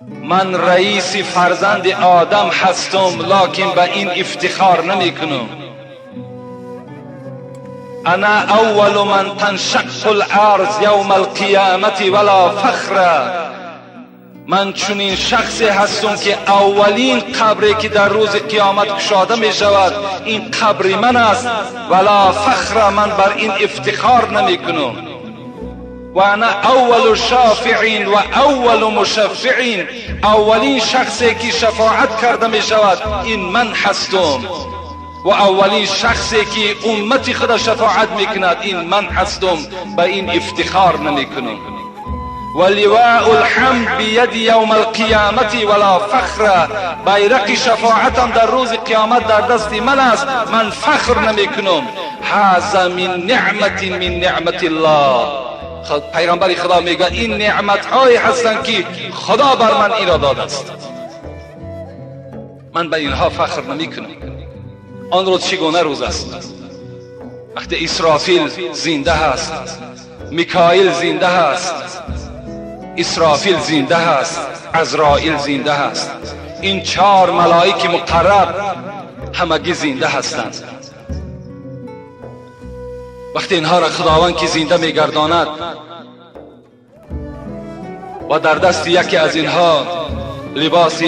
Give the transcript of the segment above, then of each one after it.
من رئیس فرزند آدم هستم، لکن به این افتخار نمی کنم. انا اول من تنشق الارض یوم القیامت ولا فخر. من چنین شخصی هستم که اولین قبری که در روز قیامت گشاده می شود این قبر من است. ولا فخر، من بر این افتخار نمی کنم. و انا اول شافعین و اول مشفعین، اولین شخصی که شفاعت کرده می شود این من هستم و اولین شخصی که امتی خود شفاعت می کند این من هستم. به این افتخار نمی کنم. و لواء الحمد بید یوم القیامت ولا فخر، بیرق شفاعتم در روز قیامت در دست من است، من فخر نمی کنم. هذا من نعمت من نعمت الله. پیغمبر خدا میگه این نعمت هایی هستند که خدا بر من این را داده است، من به اینها فخر نمی کنم. آن روز چگونه روز است؟ وقتی اسرافیل زنده هست، میکائیل زنده هست، اسرافیل زنده هست، عزرائیل زنده هست، این 4 ملائک مقرب همگی زنده هستند. وقتی اینها را خداوند که زنده میگرداند و در دست یکی از اینها لباس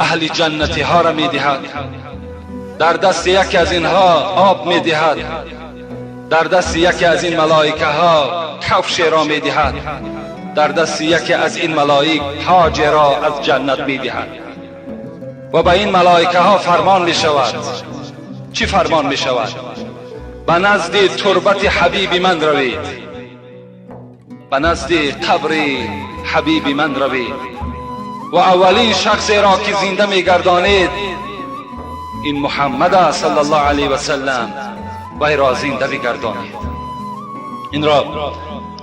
اهل جنتی ها را میدهد، در دست یکی از اینها آب میدهد، در دست یکی از این ملائکه ها کفش را میدهد، در دست یکی از این ملائک تاج را از جنت میدهد و به این ملائکه ها فرمان میشود. چی فرمان میشود؟ به نزد تربت حبیب من روید، به نزد قبر حبیب من روید و اولین شخصی را که زنده میگردانید این محمد صلی الله علیه و سلم، وی را زنده بگردانید. این را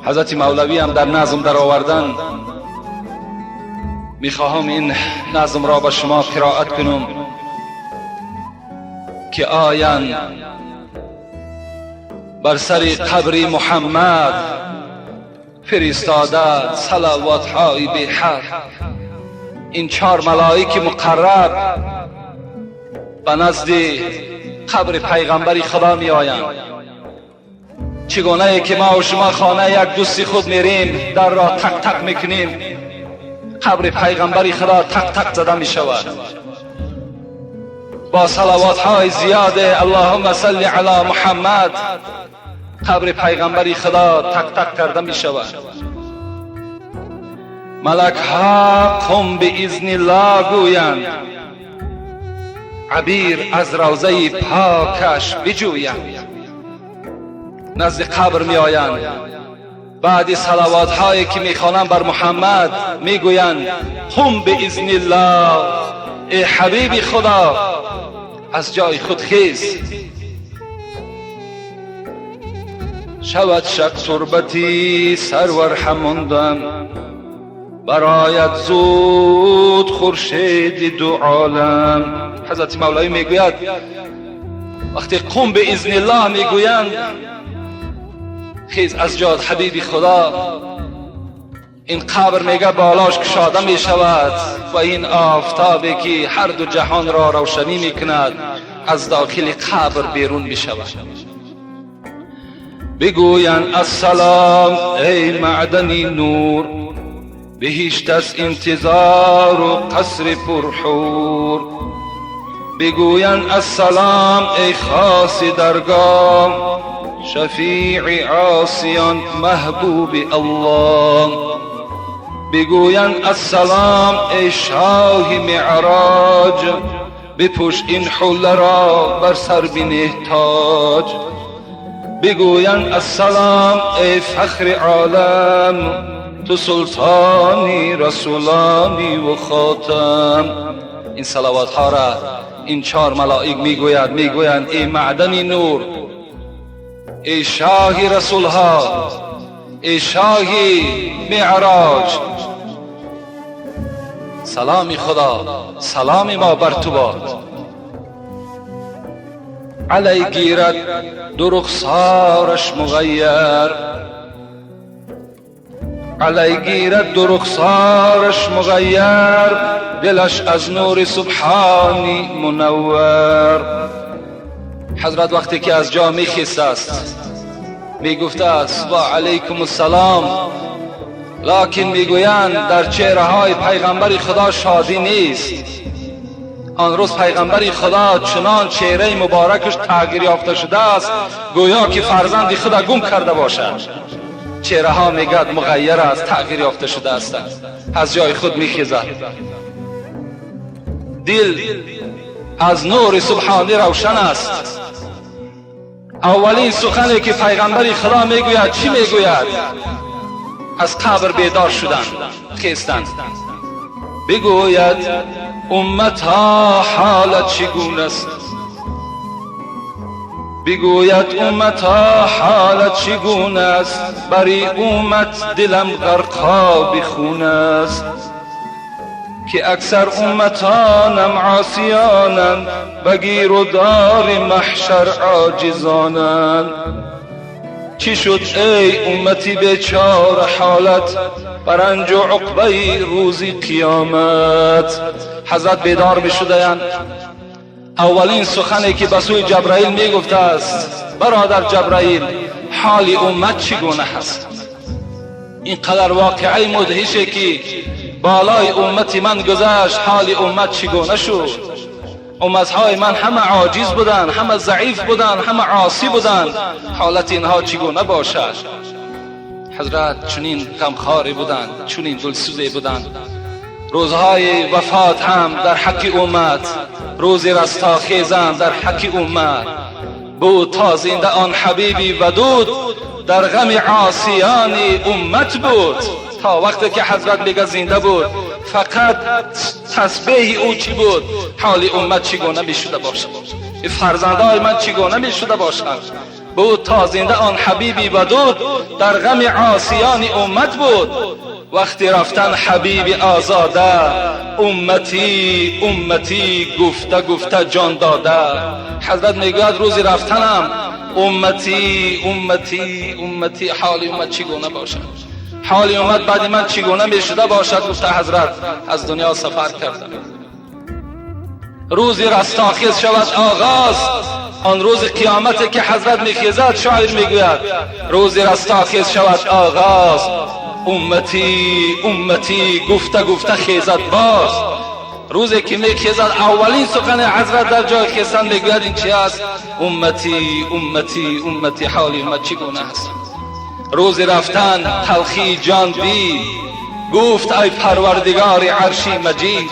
حضرت مولوی هم در نظم در آوردن. میخواهم این نظم را به شما قرائت کنم که آیان بر سر قبر محمد فرستاده صلوات های به حق. این 4 ملائک مقرب به نزد قبر پیغمبر خدا می آیند. چگونه که ما و شما خانه یک دوست خود میریم، در را تک تک میکنیم، قبر پیغمبر خدا تک تک زده می شود با صلوات های زیاده. اللهم صل علی محمد. قبر پیغمبر خدا تک تک کرده می شود. ملک ها قم به اذن الله گویند، عبیر از روضه پاکش بجویند. نزد قبر می آیند، بعد صلوات هایی که می خوانند بر محمد می گویند قم به اذن الله، ای حبیب خدا از جای خود خیز. شود شب تربتی سرور هماندم، برایت زود خورشید دو عالم. حضرت مولوی میگوید وقتی قم به اذن الله میگویند خیز از جای حبیب خدا، این قبر میگه بالاش گشاده میشود و این آفتابی که هر دو جهان را روشنی میکند از داخل قبر بیرون میشود. بگویند السلام ای معدنی نور، بهشت از انتظار و قصر پرحور. بگویند السلام ای خاص درگاه، شفیع عاصیان محبوب الله. بگویند السلام ای شاه معراج، بپوش این حله را بر سر بنه تاج. بگویند السلام ای فخر عالم، تو سلطانی رسولانی و خاتم. این صلوات ها را این 4 ملائک میگویند ای معدنی نور، ای شاه رسول ها، ای شاه معراج، سلام خدا، سلام ما بر تو باد. علی گیرد دو رخسارش مغیر، علی گیرد دو رخسارش مغیر، دلش از نور سبحانی منور. حضرت وقتی که از جا میخیسته است میگفته است و علیکم السلام، لکن میگویند در چهره های پیغمبر خدا شادی نیست. آن روز پیغمبر خدا چنان چهره مبارکش تغییر یافته شده است گویا که فرزند خدا گم کرده باشد. چهره ها میگد مغیر است، تغییر یافته شده است، از جای خود میخیزد. دل از نور سبحانی روشن است. اولین سخنی که پیغمبر خدا میگوید چی میگوید؟ از قبر بیدار شدن، خیستن. بگوید امتا حالت چگونه است؟ بگوید امتا حالت چگونه است؟ بری امت دلم غرقاب خون است. که اکثر امتانم عاصیانند، بگیر و دار محشر عاجزانند. چی شد ای امتی بیچاره حالت، برنج و عقبه روزی قیامت. حضرت بیدار می شدند. اولین سخنی که به سوی جبرائیل می گفته است، برادر جبرائیل حال امت چگونه هست؟ اینقدر واقعی مدهشه که بالای امت من گذشت، حال امت چگونه شد؟ امتهای من همه عاجز بودند، همه ضعیف بودند، همه عاصی بودند. حالت اینها چگونه باشد؟ حضرت چنین غمخواری بودند، چنین دلسوزی بودند. روزهای وفات هم در حق امت، روز رستاخیزند در حق امت بود. تا زنده آن حبیبی ودود، در غم عاصیان امت بود. تا وقتی که حضرت میگه زنده بود، فقط تسبیح او چی بود؟ حال امت چگونه میشده باشد؟ فرزندای من چگونه میشده باشد؟ بود تا زنده آن حبیبی ودود، در غم عاصیان امت بود. وقتی رفتن حبیب آزاده، امتی امتی گفته گفته جان داده. حضرت میگوید روزی رفتنم امتی امتی امتی، حال امت چگونه باشد؟ حال امت بعد من چگونه میشده باشد؟ گفته حضرت از دنیا سفر کردم. روزی رستاخیز شود آغاز، آن روز قیامت که حضرت میخیزد، شاعر میگوید روزی رستاخیز شود آغاز، امتی امتی گفته گفته خیزد باز. روزی که میخیزد اولین سخن حضرت در جای خیزن میگوید این چی است؟ امتی امتی امتی، حال امت چگونه است؟ روز رفتن تلخی جان دید، گفت ای پروردگار عرشی مجید.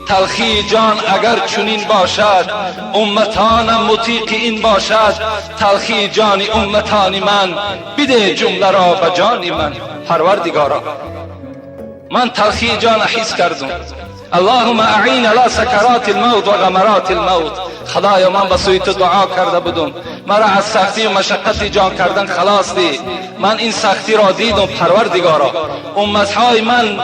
تلخی جان اگر چنین باشد، امتانم مطیق این باشد. تلخی جان امتان من، بده جمله را به جان من. پروردگارا من تلخی جان حس کردم. اللهم اعین علی سکرات الموت و غمرات الموت. خدایا من به سوی تو دعا کرده بودم، مرا از سختی و مشقت جان کردن خلاص دی. من این سختی را دیدم پروردگارا. امتهای من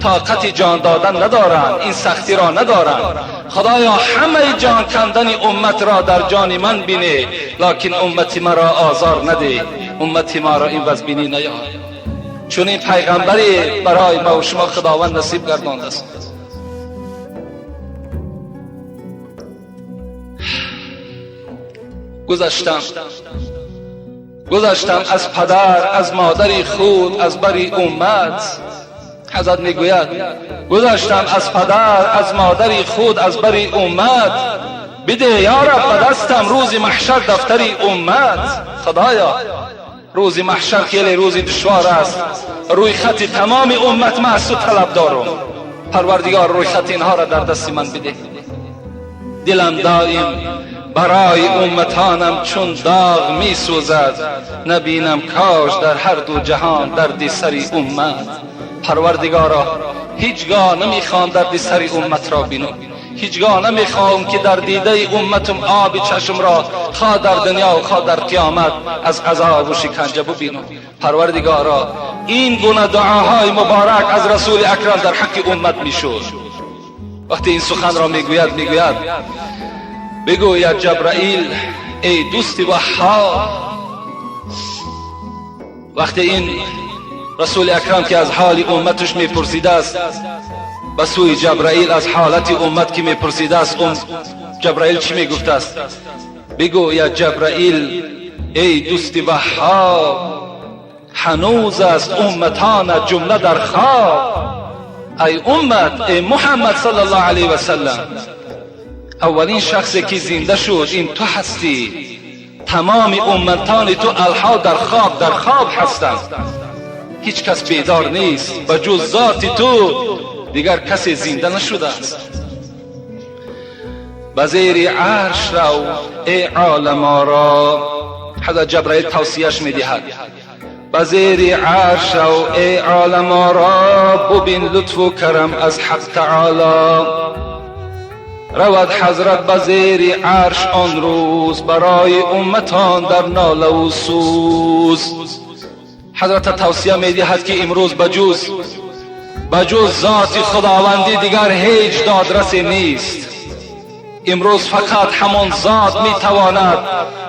طاقت جان دادن ندارند، این سختی را ندارند. خدایا همه جان کندن امت را در جان من بینی، لکن امتی مرا آزار نده، امتی ما را این وضع بینی نیار. چون این پیغمبری برای ما و شما خداوند نصیب گردانده است. گذشتم از پدر از مادری خود، از بری امت. حضرت میگوید گذشتم از پدر از مادری خود، از بری امت. بده یا رب به دستم روز محشر دفتری امت. خدایا روز محشر خیلی روز دشوار است، روی خط تمام امت من از تو طلب دارم. پروردگار روی خط اینها را در دست من بده. دلم دائم برای امتانم چون داغ می سوزد، نبینم کاش در هر دو جهان درد سری امت. پروردگارا هیچگاه نمیخوام درد سری امت را بینم، هیچگاه نمیخوام که در دیده امتم آب چشم را خواه در دنیا و خواه در قیامت از عذاب و شکنجه ببینم. پروردگارا این گونه دعاهای مبارک از رسول اکرم در حق امت میشود. وقتی این سخن را میگوید بگوید جبرائیل ای دوست وهاب، وقتی این رسول اکرم که از حال امتش میپرسیده است، به سوی جبرائیل از حالت امت که میپرسیده است، جبرائیل چی میگفته است؟ بگو یا جبرائیل ای دوست وهاب، هنوز است امتان جمله در خواب. ای امت، ای محمد صلی الله علیه و سلم، اولین شخصی که زنده شد این تو هستی. تمام امتان تو الها در خواب هستند، هیچ کس بیدار نیست. به جز ذات تو دیگر کسی زنده نشده است. به زیر عرش رو ای عالم آرا، حضرت جبرائیل توصیهش میدهد، به زیر عرش رو ای عالم آرا، ببین لطف و کرم از حق تعالی. رود حضرت به زیر عرش آن روز، برای امتان در ناله و سوز. حضرت توصیه میدهد که امروز بجز ذات خداوندی دیگر هیچ دادرسی نیست. امروز فقط همان ذات میتواند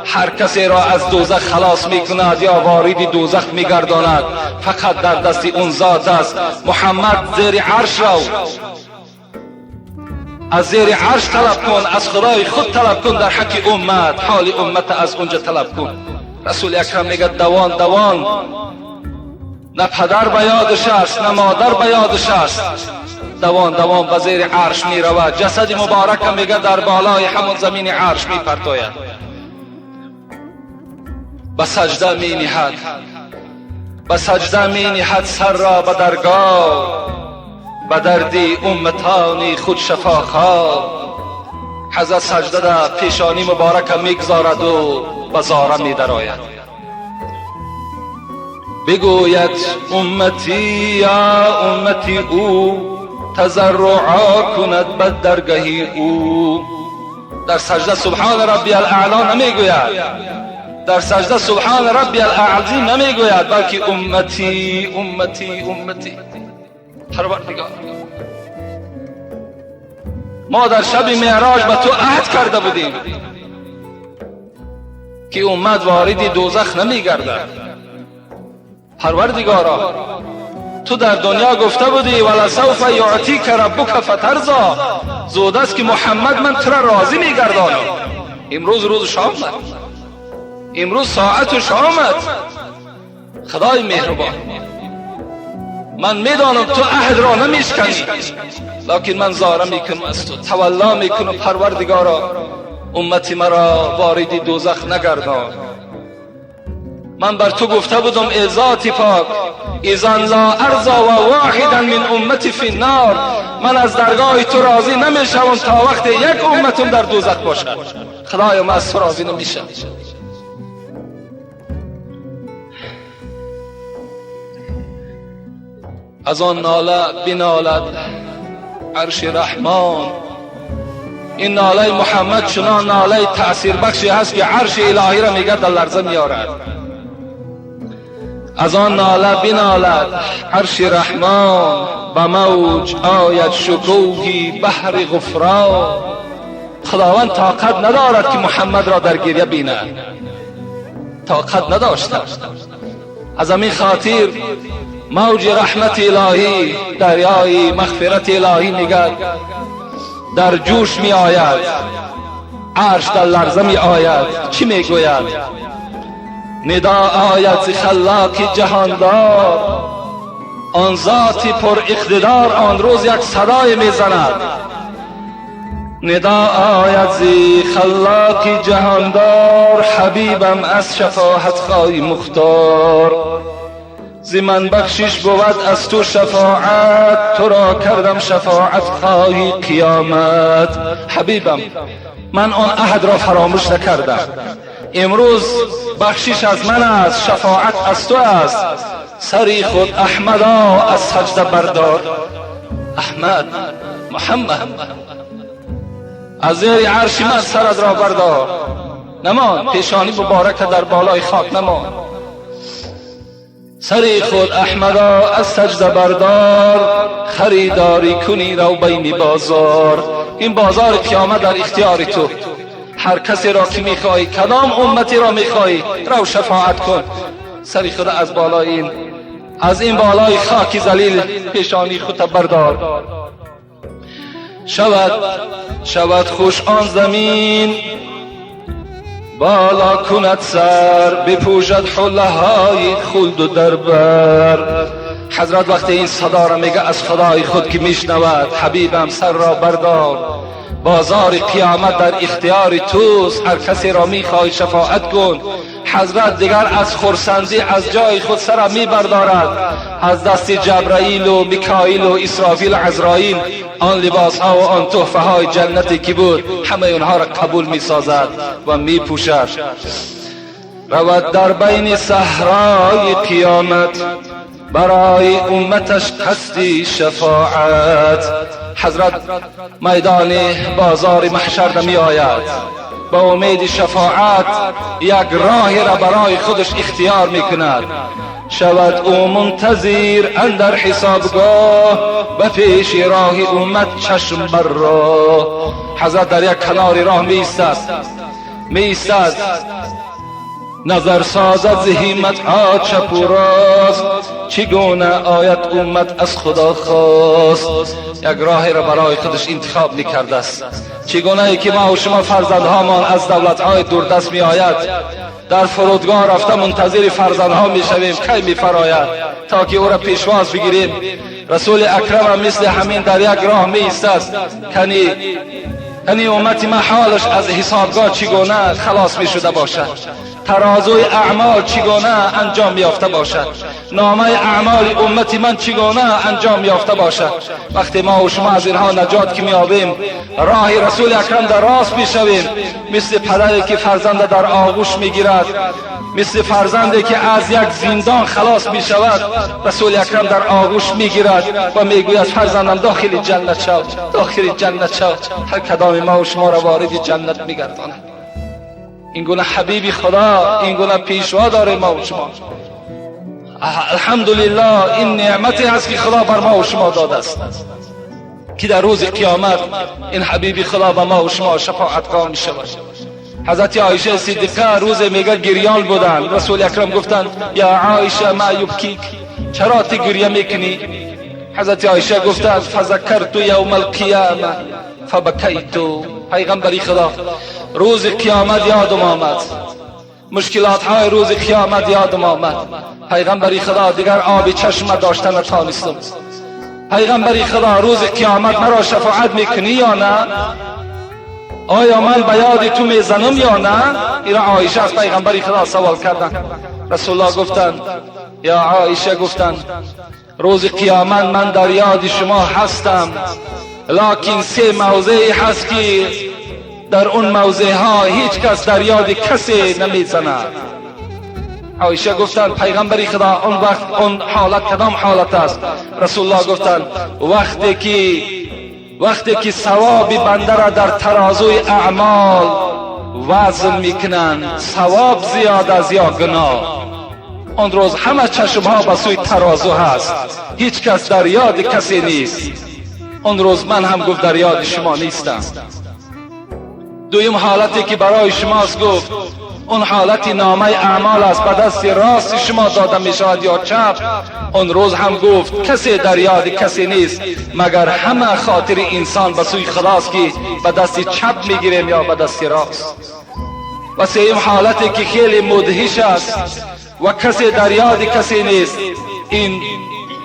هر کسی را از دوزخ خلاص میکند یا وارد دوزخ میگرداند. فقط در دست اون ذات است. محمد زیر عرش رو از زیر عرش طلب کن، از خدای خود طلب کن، در حق امت حال امت از اونجا طلب کن. رسول اکرم میگه دوان نه پدر به یادش است نه مادر به یادش است، دوان به زیر عرش می رود. جسد مبارک میگه در بالای همون زمین عرش می پرتاید، به سجده می نهد سر را به درگاه، به دردی امتانی خود شفاخواه. حضرت سجده در پیشانی مبارک میگذارد و به زاره می درآید. بگوید امتی یا امتی او، تضرعا کند به درگاهی او. در سجده سبحان ربی الاعلی نمیگوید، در سجده سبحان ربی الاعظیم نمیگوید، بلکه امتی امتی امتی. پروردگار، ما در شب معراج به تو عهد کرده بودیم که امت وارد دوزخ نمیگردد. پروردگارا، تو در دنیا گفته بودی ولسوف یعطیک ربک فترضی، زود است که محمد من تو را راضی میگردانم. امروز روز شامت، امروز ساعت شامت. خدای مهربان، من میدانم تو عهد را نمیشکنی، لکن من زاره میکنم از تو، تولا میکنم. پروردگارا، امتی مرا وارد دوزخ نگردان. من بر تو گفته بودم ای ذات پاک، اذن لا ارضا و واحدا من امتی فی النار، من از درگاه تو راضی نمیشم تا وقت یک امتم در دوزخ باشد. خدایا من از تو راضی نمیشم. از آن ناله بنالد عرش رحمان. این ناله محمد چنان ناله تأثیر بخشی هست که عرش الهی را میگه در لرزه میارد. از آن ناله بنالد عرش رحمان، به موج آید شکوهی بحر غفران. خداوند طاقت ندارد که محمد را در گریه بیند، طاقت نداشته. از همین خاطر موج رحمت الهی، دریای مغفرت الهی میگه در جوش می آید، عرش در لرزه می آید. چی می گوید؟ ندا آید ز خلاق جهاندار، آن ذاتی پر اقتدار آن روز یک صدای می زند. ندا آید ز خلاق جهاندار، حبیبم از شفاعت خواهی مختار. ز من بخشش بود از تو شفاعت، تو را کردم شفاعت خواهی قیامت. حبیبم، من آن عهد را فراموش نکردم. امروز بخشش از من است، شفاعت از تو است. سری خود احمدا از سجده بردار. احمد، محمد، از زیر عرش من سرت را بردار. نمان پیشانی مبارک در بالای خاک نمان. سری خود احمدا از سجده بردار، خریداری کنی رو بین بازار. این بازار قیامت در اختیار تو. هر کسی را که میخوای، کدام امتی را میخوای، رو شفاعت کن. سری خود از بالای این از این بالای خاک ذلیل پیشانی خود بردار. شود خوش آن زمین بالا کند سر، بپوشد حله های خلد و دربر. حضرت وقتی این صدا را میگه از خدای خود که میشنود، حبیبم سر را بردار، بازار قیامت در اختیار توست، هر کسی را میخوای شفاعت کن. حضرت دیگر از خرسندی از جای خود سر میبردارد، از دست جبرائیل و میکائیل و اسرافیل و عزرائیل آن لباس ها و آن تحفه های جنتی که بود همه اونها را قبول میسازد و میپوشد. رود در بین صحرای قیامت، برای امتش قصدی شفاعت. حضرت میدان بازار محشر می آید، با امید شفاعت یک راهی را برای خودش اختیار می کند. شود او منتظر اندر حسابگاه، به پیش راه امت چشم بر راه. حضرت در یک کنار راه می ایستد، نظر سازد ز همت ها چپ و راست، چگونه آید امت از خدا خواست. یک راهی را برای خودش انتخاب میکرده است. چگونه ای که ما و شما فرزندهامان از دولت‌های دوردست می آید، در فرودگاه رفته منتظر فرزندها می شویم کی می فراید تا که او را پیشواز بگیریم. رسول اکرم هم مثل همین در یک راه می ایستد، کنی امت ما حالش از حسابگاه چگونه خلاص می شده باشد، ترازوی اعمال چگونه انجام یافته باشد، نامه اعمال امت من چگونه انجام یافته باشد. وقتی ما و شما از اینها نجات که میابیم، راه رسول اکرم در راست میشویم، مثل پدری که فرزند در آغوش میگیرد، مثل فرزندی که از یک زندان خلاص میشود، رسول اکرم در آغوش میگیرد و میگوید فرزندم داخل جنت شو، داخل جنت شو. هر کدام ما و شما را وارد جنت میگرداند. این گونه حبیب خدا، این گونه پیشوا داره ما و شما. الحمدلله این نعمتی هست که خدا بر ما و شما داده است که در روز قیامت این حبیب خدا به ما و شما شفاعتگاه می شود. حضرت عایشه صدیقه روز میگه گریان بودن، رسول اکرم گفتند یا عایشه ما یبکیک، چرا تی گریه میکنی؟ حضرت عایشه گفتند فذکرت یوم القیامه فبکیت. پیغمبری خدا روز قیامت یادم آمد، مشکلات های روز قیامت یادم آمد. پیغمبری خدا دیگر آب چشم داشتن نتانستم. پیغمبری خدا روز قیامت مرا شفاعت میکنی یا نه؟ آیا من به یاد تو میزنم یا نه؟ این عایشه از پیغمبری خدا سوال کردن. رسول الله گفتند یا عایشه، گفتند روز قیامت من در یاد شما هستم، لکن سه موضعی هست که در اون موضع ها هیچ کس در یاد کسی نمیزند. عایشه گفتند پیغمبری خدا اون وقت اون حالت کدام حالت است؟ رسول الله گفتند وقتی که ثواب بنده را در ترازوی اعمال وزن میکنند، ثواب زیاد از یا گناه، اون روز همه چشم ها به سوی ترازو هست، هیچ کس در یاد کسی نیست. اون روز من هم گفت در یاد شما نیستم. دویم حالتی که برای شماست گفت اون حالت نامه اعمال است، به دست راست شما داده می شود یا چپ. اون روز هم گفت کسی در یاد کسی نیست مگر همه خاطر انسان به سوی خداست که به دست چپ می گیریم یا به دست راست. و سوم حالتی که خیلی مدهش است و کسی در یاد کسی نیست، این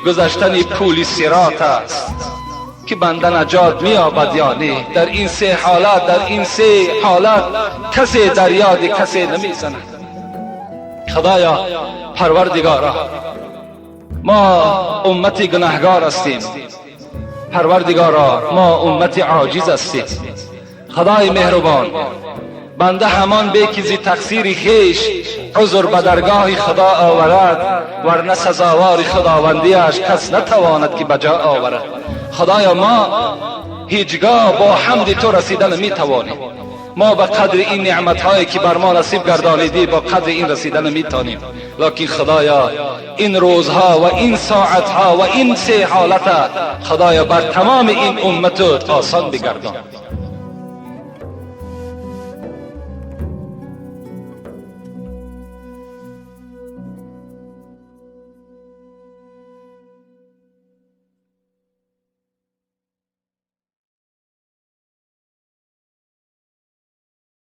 گذشتن پول صراط است که بنده نجات می‌یابد یا نه. در این سه حالت کسی در یاد کسی نمیزند. خدایا پروردگارا، ما امت گناهگار هستیم، پروردگارا ما امت عاجز هستیم. خدای مهربان، بنده همان به که زی تقصیر خیش عذر به درگاه خدا آورد، ورنه سزاوار خداوندیش کس نتواند که بجا آورد. خدایا ما هیچگاه با حمد تو رسیدن نمی توانیم. ما به قدر این نعمتهایی که بر ما نصیب گردانیدی با قدر این رسیدن نمی توانیم، لکن خدایا این روزها و این ساعتها و این سه حالت خدایا بر تمام این امت آسان بگردان.